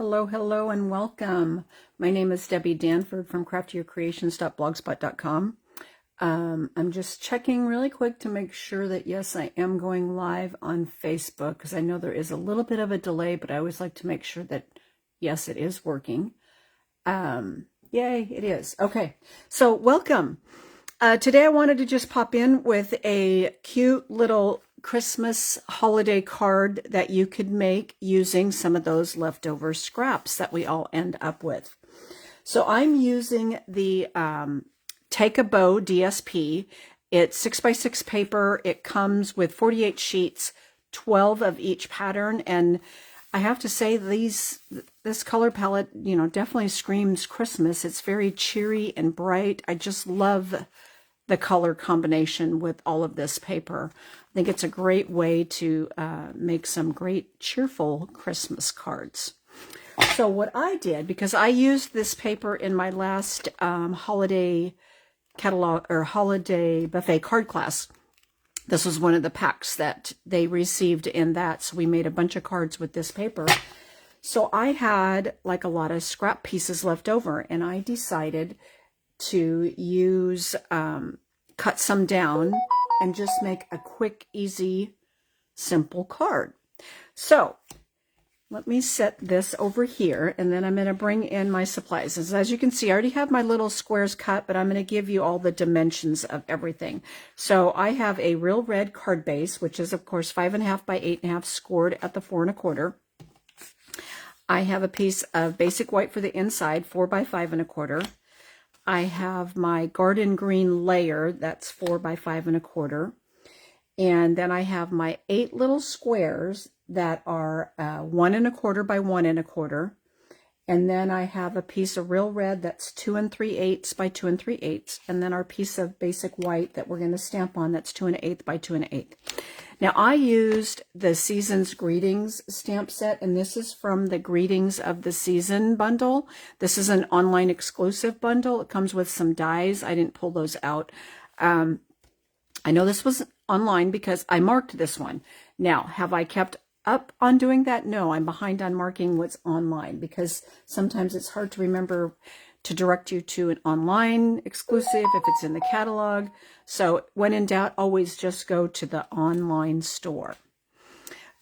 Hello, hello, and welcome. My name is Debbie Danford from craftyyourcreations.blogspot.com. I'm just checking really quick to make sure that, yes, I am going live on Facebook, because I know there is a little bit of a delay, but I always like to make sure that, yes, it is working. Yay, it is. Okay, so welcome. Today I wanted to just pop in with a cute little Christmas holiday card that you could make using some of those leftover scraps that we all end up with. So I'm using the Take a Bow DSP. It's 6x6 paper. It comes with 48 sheets, 12 of each pattern, and I have to say this color palette, definitely screams Christmas. It's very cheery and bright. I just love the color combination with all of this paper. I think it's a great way to make some great cheerful Christmas cards. So what I did, because I used this paper in my last holiday catalog or holiday buffet card class. This was one of the packs that they received in that. So we made a bunch of cards with this paper. So I had like a lot of scrap pieces left over, and I decided to use, cut some down and just make a quick, easy, simple card. So let me set this over here, and then I'm going to bring in my supplies. As you can see, I already have my little squares cut, but I'm going to give you all the dimensions of everything. So I have a real red card base, which is of course 5.5 by 8.5 scored at the 4 1/4. I have a piece of basic white for the inside, 4 by 5 1/4. I have my garden green layer, that's 4 by 5 1/4. And then I have my 8 little squares that are 1 1/4 by 1 1/4. And then I have a piece of real red that's 2 3/8 by 2 3/8. And then our piece of basic white that we're going to stamp on, that's 2 1/8 by 2 1/8. Now I used the Season's Greetings stamp set, and this is from the Greetings of the Season bundle. This is an online exclusive bundle. It comes with some dies. I didn't pull those out. I know this was online because I marked this one. Now, have I kept up on doing that? No, I'm behind on marking what's online because sometimes it's hard to remember to direct you to an online exclusive if it's in the catalog. So when in doubt, always just go to the online store.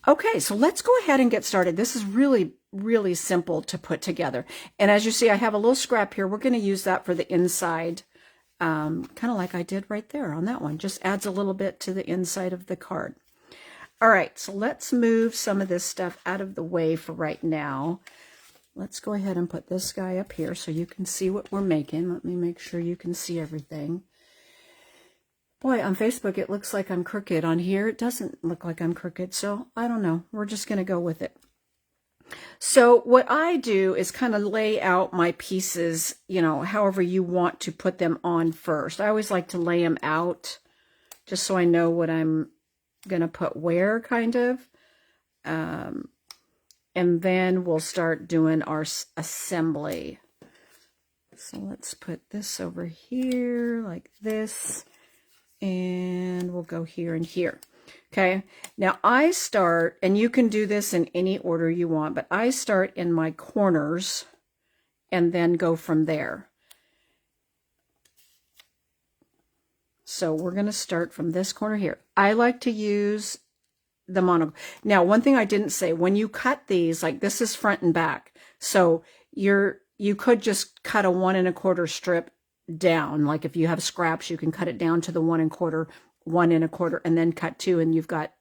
Okay, so let's go ahead and get started. This is really, really simple to put together. And as you see, I have a little scrap here. We're going to use that for the inside, kind of like I did right there on that one. Just adds a little bit to the inside of the card. All right, so let's move some of this stuff out of the way for right now. Let's go ahead and put this guy up here so you can see what we're making. Let me make sure you can see everything. Boy, on Facebook, it looks like I'm crooked. On here, it doesn't look like I'm crooked, so I don't know. We're just going to go with it. So what I do is kind of lay out my pieces, however you want to put them on first. I always like to lay them out just so I know what I'm going to put where, kind of. And then we'll start doing our assembly. So let's put this over here like this, and we'll go here and here. Okay, now I start, and you can do this in any order you want, but I start in my corners and then go from there. So we're going to start from this corner here. I like to use the mono. Now, one thing I didn't say, when you cut these, like this is front and back. So you could just cut a 1 1/4 strip down. Like if you have scraps, you can cut it down to the 1 1/4, 1 1/4, and then cut 2, and you've got,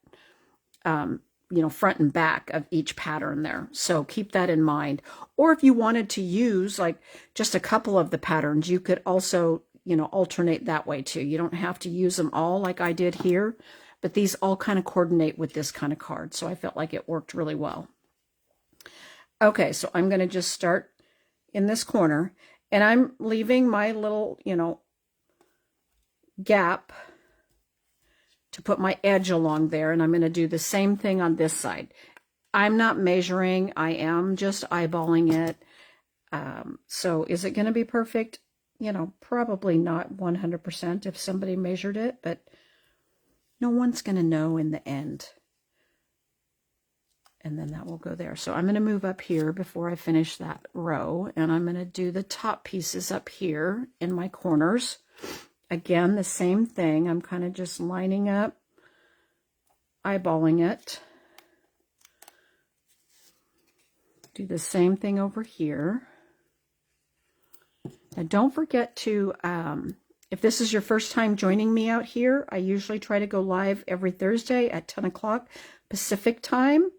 front and back of each pattern there. So keep that in mind. Or if you wanted to use like just a couple of the patterns, you could also, alternate that way too. You don't have to use them all like I did here. But these all kind of coordinate with this kind of card. So I felt like it worked really well. Okay, so I'm going to just start in this corner. And I'm leaving my little, gap to put my edge along there. And I'm going to do the same thing on this side. I'm not measuring. I am just eyeballing it. So is it going to be perfect? Probably not 100% if somebody measured it. But no one's going to know in the end. And then that will go there. So I'm going to move up here before I finish that row. And I'm going to do the top pieces up here in my corners. Again, the same thing. I'm kind of just lining up, eyeballing it. Do the same thing over here. Now don't forget to, if this is your first time joining me out here, I usually try to go live every Thursday at 10 o'clock Pacific time.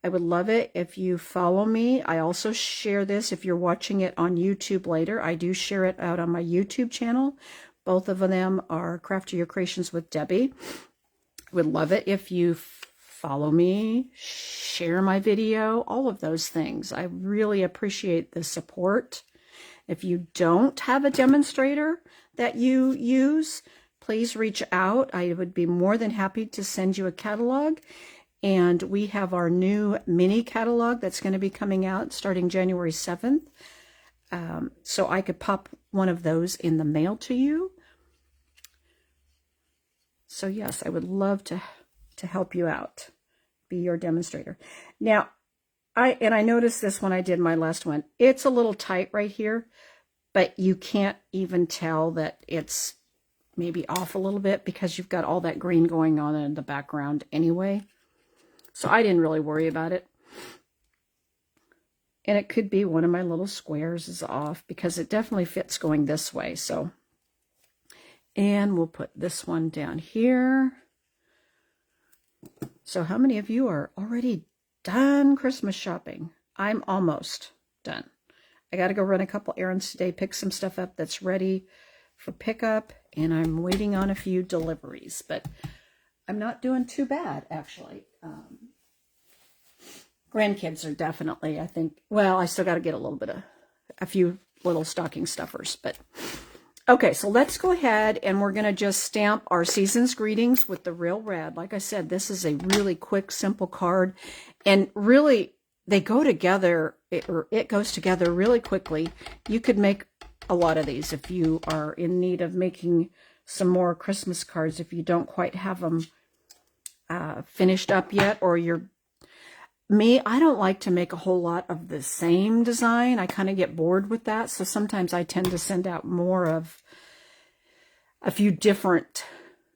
I would love it if you follow me. I also share this if you're watching it on YouTube later. I do share it out on my YouTube channel. Both of them are Craft Your Creations with Debbie. Would love it if you follow me, share my video, all of those things. I really appreciate the support. If you don't have a demonstrator that you use, please reach out. I would be more than happy to send you a catalog. And we have our new mini catalog that's going to be coming out starting January 7th. So I could pop one of those in the mail to you. So yes, I would love to help you out, be your demonstrator. Now, I noticed this when I did my last one. It's a little tight right here, but you can't even tell that it's maybe off a little bit because you've got all that green going on in the background anyway. So I didn't really worry about it. And it could be one of my little squares is off because it definitely fits going this way. So, and we'll put this one down here. So how many of you are already done Christmas shopping? I'm almost done. I got to go run a couple errands today, pick some stuff up that's ready for pickup, and I'm waiting on a few deliveries, but I'm not doing too bad, actually. Grandkids are definitely, I think, well, I still got to get a few little stocking stuffers, but okay, so let's go ahead and we're going to just stamp our season's greetings with the Real Red. Like I said, this is a really quick, simple card, and really they go together, it goes together really quickly. You could make a lot of these if you are in need of making some more Christmas cards, if you don't quite have them finished up yet, or I don't like to make a whole lot of the same design. I kind of get bored with that. So sometimes I tend to send out more of a few different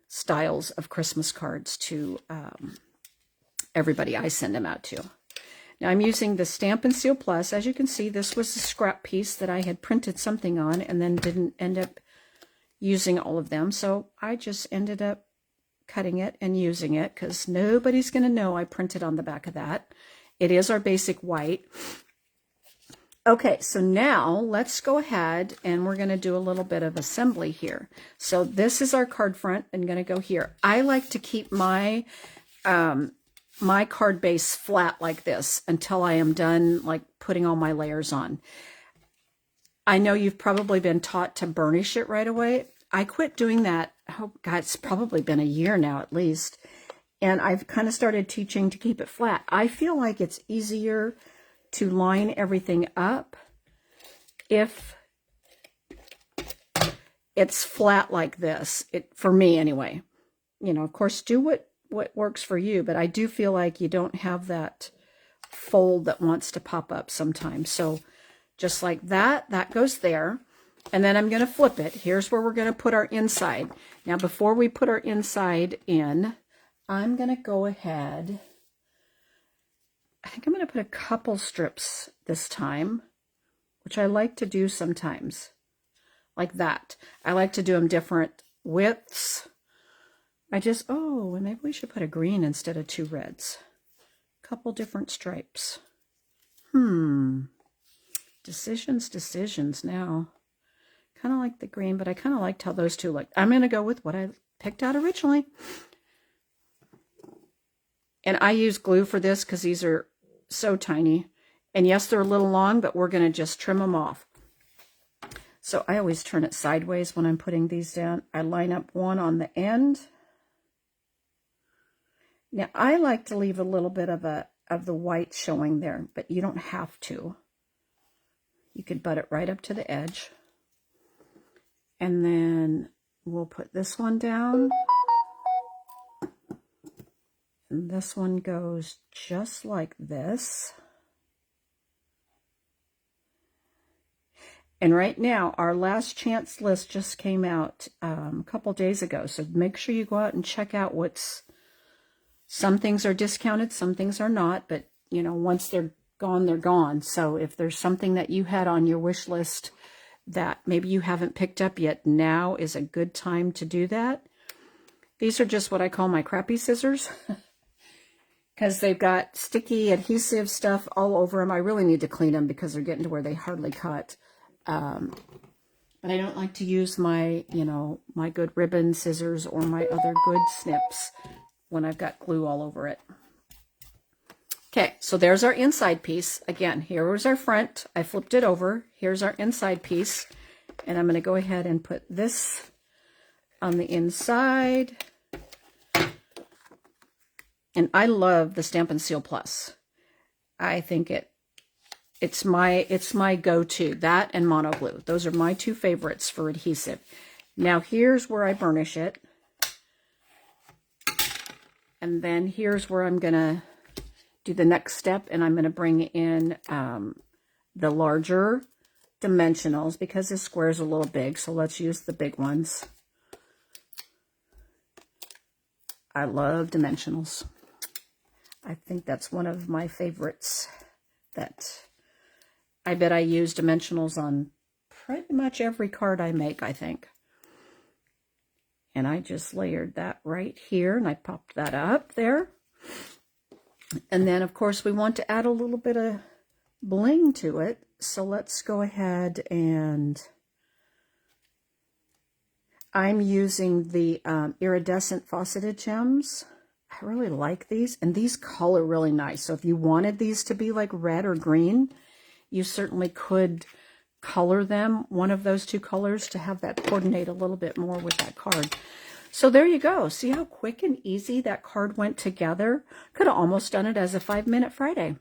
styles of Christmas cards to everybody I send them out to. Now I'm using the Stamp and Seal Plus. As you can see, this was a scrap piece that I had printed something on and then didn't end up using all of them. So I just ended up cutting it and using it because nobody's going to know I printed on the back of that. It is our basic white. Okay, so now let's go ahead and we're going to do a little bit of assembly here. So this is our card front. I'm going to go here. I like to keep my my card base flat like this until I am done like putting all my layers on. I know you've probably been taught to burnish it right away. I quit doing that. Oh God, it's probably been a year now at least. And I've kind of started teaching to keep it flat. I feel like it's easier to line everything up if it's flat like this. For me anyway. You know, of course, do what works for you, but I do feel like you don't have that fold that wants to pop up sometimes. So just like that, that goes there. And then I'm going to flip it. Here's where we're going to put our inside. Now, before we put our inside in, I'm going to go ahead. I think I'm going to put a couple strips this time, which I like to do sometimes, like that. I like to do them different widths. Oh, and maybe we should put a green instead of two reds. Couple different stripes. Decisions now. Kind of like the green, but I kind of liked how those two look. I'm going to go with what I picked out originally. And I use glue for this because these are so tiny. And yes, they're a little long, but we're going to just trim them off. So I always turn it sideways when I'm putting these down. I line up one on the end. Now, I like to leave a little bit of the white showing there, but you don't have to. You could butt it right up to the edge. And then we'll put this one down. And And this one goes just like this. And right now, our last chance list just came out a couple days ago. So make sure you go out and check out some things are discounted, some things are not. But, you know, once they're gone, they're gone. So if there's something that you had on your wish list that maybe you haven't picked up yet, now is a good time to do that. These are just what I call my crappy scissors because they've got sticky adhesive stuff all over them. I really need to clean them because they're getting to where they hardly cut. But I don't like to use my, you know, my good ribbon scissors or my other good snips when I've got glue all over it. Okay, so there's our inside piece. Again, here was our front. I flipped it over. Here's our inside piece. And I'm going to go ahead and put this on the inside. And I love the Stampin' Seal Plus. I think it's my go-to. That and Mono Glue. Those are my two favorites for adhesive. Now here's where I burnish it. And then here's where I'm going to do the next step, and I'm going to bring in the larger dimensionals because this square is a little big, so let's use the big ones. I love dimensionals. I think that's one of my favorites. That I bet I use dimensionals on pretty much every card I make, I think. And I just layered that right here, and I popped that up there. And then, of course, we want to add a little bit of bling to it. So let's go ahead and I'm using the iridescent faceted gems. I really like these, and these color really nice. So if you wanted these to be like red or green, you certainly could color them one of those two colors to have that coordinate a little bit more with that card. So there you go. See how quick and easy that card went together? Could have almost done it as a 5-minute Friday.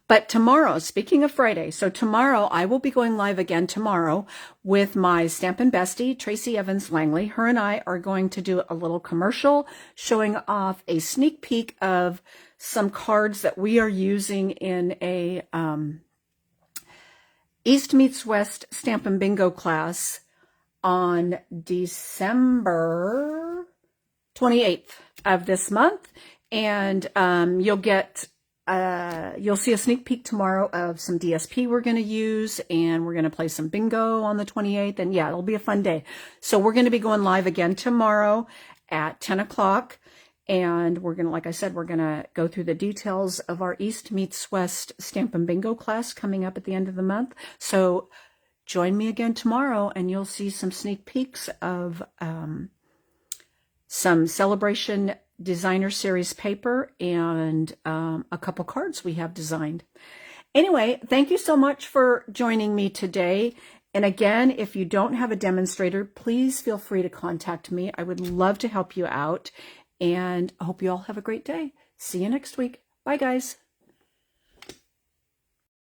But tomorrow, speaking of Friday, so tomorrow I will be going live again tomorrow with my Stampin' Bestie, Tracy Evans Langley. Her and I are going to do a little commercial showing off a sneak peek of some cards that we are using in a East Meets West Stampin' Bingo class on December 28th of this month. And you'll see a sneak peek tomorrow of some DSP we're going to use, and we're going to play some bingo on the 28th. And yeah, it'll be a fun day. So we're going to be going live again tomorrow at 10 o'clock. And we're going to, like I said, we're going to go through the details of our East Meets West Stampin' Bingo class coming up at the end of the month. So join me again tomorrow, and you'll see some sneak peeks of some Celebration Designer Series paper and a couple cards we have designed. Anyway, thank you so much for joining me today. And again, if you don't have a demonstrator, please feel free to contact me. I would love to help you out. And I hope you all have a great day. See you next week. Bye, guys.